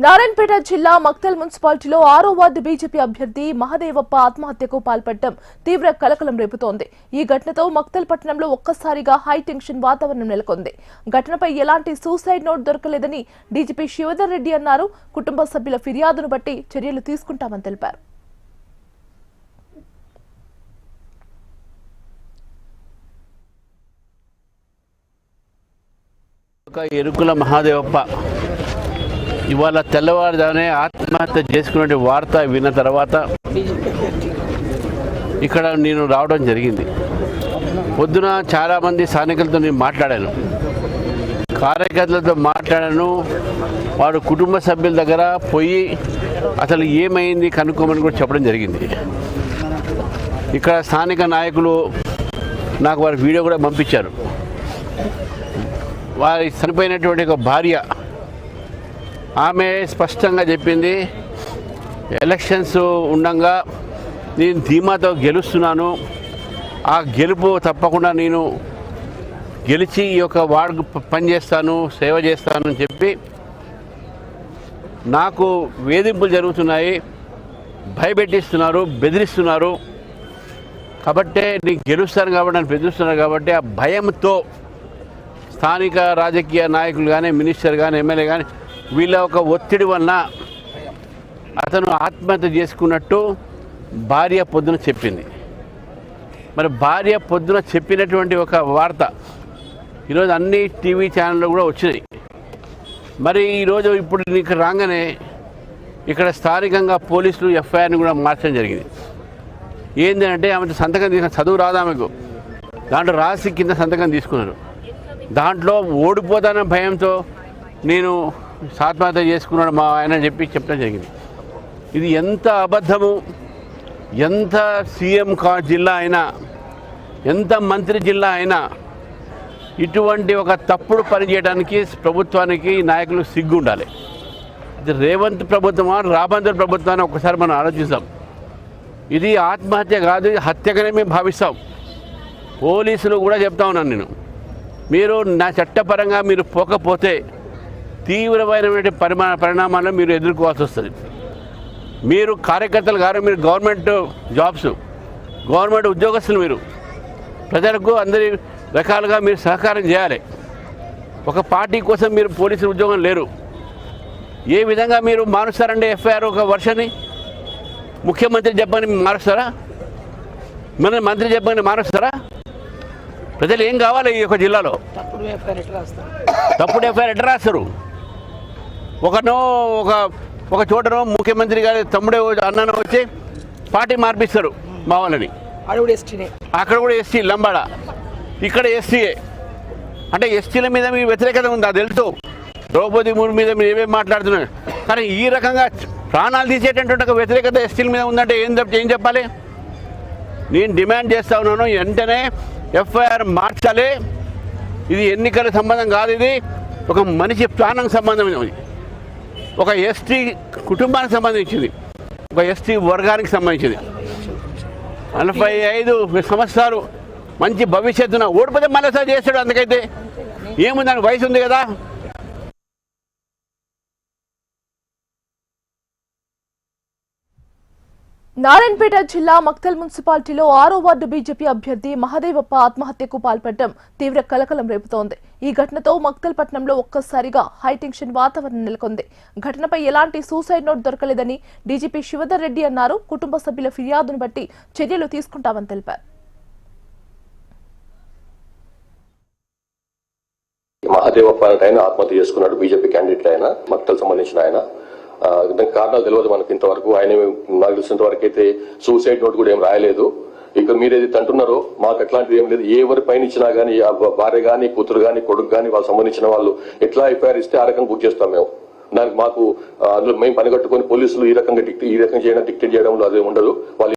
నారాయణపేట జిల్లా మక్తల్ మున్సిపాలిటీలో 6వ వార్డు బీజేపీ అభ్యర్థి మహదేవప్ప ఆత్మహత్యకు పాల్పడటం తీవ్ర కలకలం రేపుతోంది. ఈ ఘటనతో మక్తల్ పట్టణంలో ఒక్కసారిగా హై టెన్షన్ వాతావరణం నెలకొంది. ఘటనపై ఎలాంటి సూసైడ్ నోట్ దొరకలేదని డీజీపీ శివధర్ రెడ్డి అన్నారు. కుటుంబ సభ్యుల ఫిర్యాదును బట్టి చర్యలు తీసుకుంటామని తెలిపారు. ఎరుకుల మహాదేవప్ప ఇవాళ తెల్లవారుజామునే ఆత్మహత్య చేసుకునే వార్త విన్న తర్వాత ఇక్కడ నేను రావడం జరిగింది. పొద్దున చాలామంది స్థానికులతో నేను మాట్లాడాను, కార్యకర్తలతో మాట్లాడాను. వాడు కుటుంబ సభ్యుల దగ్గర పోయి అసలు ఏమైంది కనుక్కోమని కూడా చెప్పడం జరిగింది. ఇక్కడ స్థానిక నాయకులు నాకు వారి వీడియో కూడా పంపించారు. వారి చనిపోయినటువంటి ఒక భార్య ఆమె స్పష్టంగా చెప్పింది, ఎలక్షన్స్ ఉండగా నేను ధీమాతో గెలుస్తున్నాను, ఆ గెలుపు తప్పకుండా నేను గెలిచి ఈ యొక్క వార్డుకు పనిచేస్తాను, సేవ చేస్తాను అని చెప్పి నాకు వేధింపులు జరుగుతున్నాయి, భయపెట్టిస్తున్నారు, బెదిరిస్తున్నారు. కాబట్టే నేను గెలుస్తాను కాబట్టి నన్ను బెదిరిస్తున్నారు కాబట్టి ఆ భయంతో స్థానిక రాజకీయ నాయకులు కానీ, మినిస్టర్ కానీ, ఎమ్మెల్యే కానీ వీళ్ళ ఒక ఒత్తిడి వలన అతను ఆత్మహత్య చేసుకున్నట్టు భార్య పొద్దున చెప్పింది. మరి భార్య పొద్దున చెప్పినటువంటి ఒక వార్త ఈరోజు అన్ని టీవీ ఛానళ్ళు కూడా వచ్చినాయి. మరి ఈరోజు ఇప్పుడు నీకు రాగానే ఇక్కడ స్థానికంగా పోలీసులు ఎఫ్ఐఆర్ని కూడా మార్చడం జరిగింది. ఏంటంటే ఆమె సంతకం తీసుకున్న, చదువు రాదు ఆమెకు, దాంట్లో రాసి కింద సంతకం తీసుకున్నారు. దాంట్లో ఓడిపోతానన్న భయంతో నేను ఆత్మహత్య చేసుకున్నాడు మా ఆయన చెప్పి చెప్పడం జరిగింది. ఇది ఎంత అబద్ధము! ఎంత సీఎం జిల్లా అయినా, ఎంత మంత్రి జిల్లా అయినా ఇటువంటి ఒక తప్పుడు పని చేయడానికి ప్రభుత్వానికి, నాయకులు సిగ్గు ఉండాలి. ఇది రేవంత్ ప్రభుత్వమా, రాబందర్ ప్రభుత్వాన్ని ఒకసారి మనం ఆలోచిస్తాం. ఇది ఆత్మహత్య కాదు, ఇది హత్యగానే మేము భావిస్తాం. పోలీసులు కూడా చెప్తా ఉన్నాను నేను, మీరు నా చట్టపరంగా మీరు పోకపోతే తీవ్రమైనటువంటి పరిణామాలను మీరు ఎదుర్కోవాల్సి వస్తుంది. మీరు కార్యకర్తలు గారు, మీరు గవర్నమెంట్ జాబ్స్, గవర్నమెంట్ ఉద్యోగస్తులు, మీరు ప్రజలకు అందరి రకాలుగా మీరు సహకారం చేయాలి. ఒక పార్టీ కోసం మీరు పోలీసులు ఉద్యోగం లేరు. ఏ విధంగా మీరు మారుస్తారండి ఎఫ్ఐఆర్ ఒక వర్షాన్ని? ముఖ్యమంత్రి చెప్పని మారుస్తారా? మన మంత్రి చెప్పని మారుస్తారా? ప్రజలు ఏం కావాలి? ఈ యొక్క జిల్లాలో తప్పుడు ఎఫ్ఐఆర్ ఎట్లా రాస్తారు? ఒక చోటనో ముఖ్యమంత్రి గారి తమ్ముడే అన్ననో వచ్చి పార్టీ మార్పిస్తారు మా వాళ్ళని. అక్కడ కూడా ఎస్టీ లంబాడ, ఇక్కడ ఎస్టీఏ. అంటే ఎస్టీల మీద మీ వ్యతిరేకత ఉందా తెలుసు. ద్రౌపది ముర్ము మీద మీరు ఏమేమి మాట్లాడుతున్నారు, కానీ ఈ రకంగా ప్రాణాలు తీసేటటువంటి ఒక వ్యతిరేకత ఎస్టీల మీద ఉందంటే ఏం చెప్పాలి? నేను డిమాండ్ చేస్తా ఉన్నాను, వెంటనే ఎఫ్ఐఆర్ మార్చాలి. ఇది ఎన్నికల సంబంధం కాదు, ఇది ఒక మనిషి ప్రాణం సంబంధమైనది, ఒక ఎస్టీ కుటుంబానికి సంబంధించింది, ఒక ఎస్టీ వర్గానికి సంబంధించింది. 45 సంవత్సరాలు మంచి భవిష్యత్తున ఓడిపోతే మళ్ళీ సార్ చేస్తాడు. అందుకైతే ఏముంది, దానికి వయసు ఉంది కదా. నారాయణపేట జిల్లా మక్తల్ మున్సిపాలిటీలో 6వ వార్డు బీజేపీ అభ్యర్థి మహదేవప్ప ఆత్మహత్యకు పాల్పడటం తీవ్ర కలకలం రేపుతోంది. ఈ ఘటనతో మక్తల్ పట్టణంలో ఒక్కసారిగా హైటెన్షన్ వాతావరణం నెలకొంది. ఘటనపై ఎలాంటి సూసైడ్ నోట్ దొరకలేదని డీజీపీ శివధర్ రెడ్డి అన్నారు. కుటుంబ సభ్యుల ఫిర్యాదును బట్టి చర్యలు తీసుకుంటామని తెలిపారు. మహదేవప్ప ఆయన ఆత్మహత్య చేసుకున్నాడు. బీజేపీ క్యాండిడేట్ ఆయన, మక్తల్ సంబంధించిన ఆయన. దానికి కారణాలు తెలియదు మనకి ఇంతవరకు. ఆయన నాకు తెలిసినంత వరకు అయితే సూసైడ్ నోట్ కూడా ఏం రాయలేదు. ఇక మీరు ఏదైతే అంటున్నారో మాకు అట్లాంటిది ఏం లేదు. ఎవరి పైన ఇచ్చినా కానీ, భార్య కానీ, కూతురు కానీ, కొడుకు కానీ, వాళ్ళకి సంబంధించిన వాళ్ళు ఎట్లా ఎఫ్ఐఆర్ ఇస్తే ఆ రకంగా బుక్ చేస్తాం మేము. దానికి మాకు అందులో మేము పని కట్టుకొని పోలీసులు ఈ రకంగా చేయడం, డిక్టేట్ చేయడంలో అదే ఉండదు.